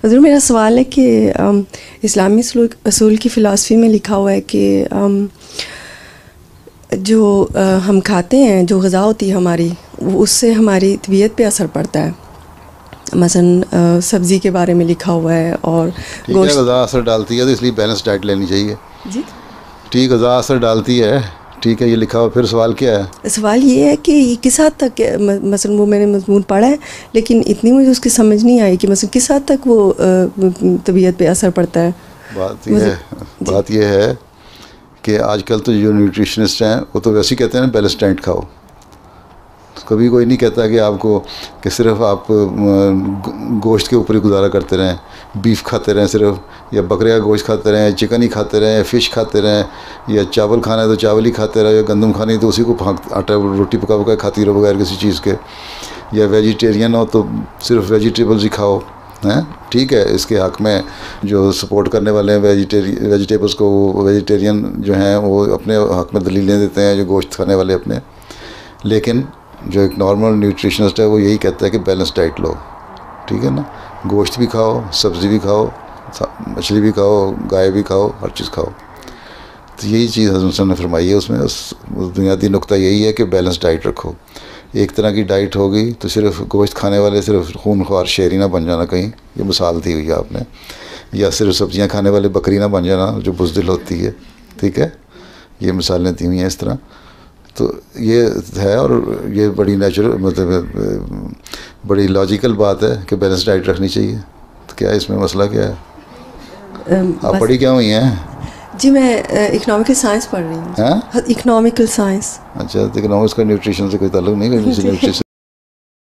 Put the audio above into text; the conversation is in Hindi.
हज़ूर मेरा सवाल है कि इस्लामी असूल की फ़िलासफ़ी में लिखा हुआ है कि जो हम खाते हैं, जो ग़िज़ा होती है हमारी, उससे हमारी तबीयत पे असर पड़ता है। मसलन सब्ज़ी के बारे में लिखा हुआ है और गोश्त ग़िज़ा असर डालती है, तो इसलिए बैलेंस डाइट लेनी चाहिए जी। ठीक, ग़िज़ा असर डालती है, ठीक है, ये लिखा हुआ। फिर सवाल क्या है? सवाल ये है कि किस हद तक, मसलन वो मैंने मज़मून पढ़ा है लेकिन इतनी मुझे उसकी समझ नहीं आई कि मसलन किस हद तक वो तबीयत पे असर पड़ता है। बात ये है कि आजकल तो जो न्यूट्रिशनिस्ट हैं वो तो वैसे ही कहते हैं बैलेंस डाइट खाओ। कभी कोई नहीं कहता कि आपको कि सिर्फ आप गोश्त के ऊपर ही गुजारा करते रहें, बीफ खाते रहें सिर्फ, या बकरे का गोश्त खाते रहें, चिकन ही खाते रहें, या फ़िश खाते रहें, या चावल खाना है तो चावल ही खाते रहें, या गंदम खानी है तो उसी को आटा रोटी पका पका खाती रहो बगैर किसी चीज़ के, या वेजिटेरियन हो तो सिर्फ वेजिटेबल्स ही खाओ, हैं? ठीक है, इसके हक़ में जो सपोर्ट करने वाले हैं वेजिटेबल्स को, वेजिटेरियन जो हैं वो अपने हक़ में दलीलें देते हैं, जो गोश्त खाने वाले अपने। लेकिन जो एक नॉर्मल न्यूट्रिशनिस्ट है वो यही कहता है कि बैलेंस डाइट लो, ठीक है ना, गोश्त भी खाओ, सब्ज़ी भी खाओ, मछली भी खाओ, गाय भी खाओ, हर चीज़ खाओ। तो यही चीज़ हज़रत ने फरमाई है उसमें। बुनियादी नुक्ता यही है कि बैलेंस डाइट रखो। एक तरह की डाइट होगी तो सिर्फ गोश्त खाने वाले सिर्फ खूनख्वार शेरी ना बन जाना कहीं, ये मिसाल दी हुई है आपने, या सिर्फ सब्ज़ियाँ खाने वाले बकरी ना बन जाना जो बुज़दिल होती है, ठीक है, ये मिसालें दी हुई हैं इस तरह। तो ये है, और ये बड़ी नेचुरल, मतलब बड़ी लॉजिकल बात है कि बैलेंस डाइट रखनी चाहिए। तो क्या इसमें मसला क्या है? आप पढ़ी क्या हुई हैं? जी मैं इकोनॉमिकल साइंस पढ़ रही हूँ। हाँ, इकोनॉमिकल साइंस। अच्छा, तो इकोनॉमिक्स का न्यूट्रिशन से कोई ताल्लुक नहीं, न्यूट्रिशन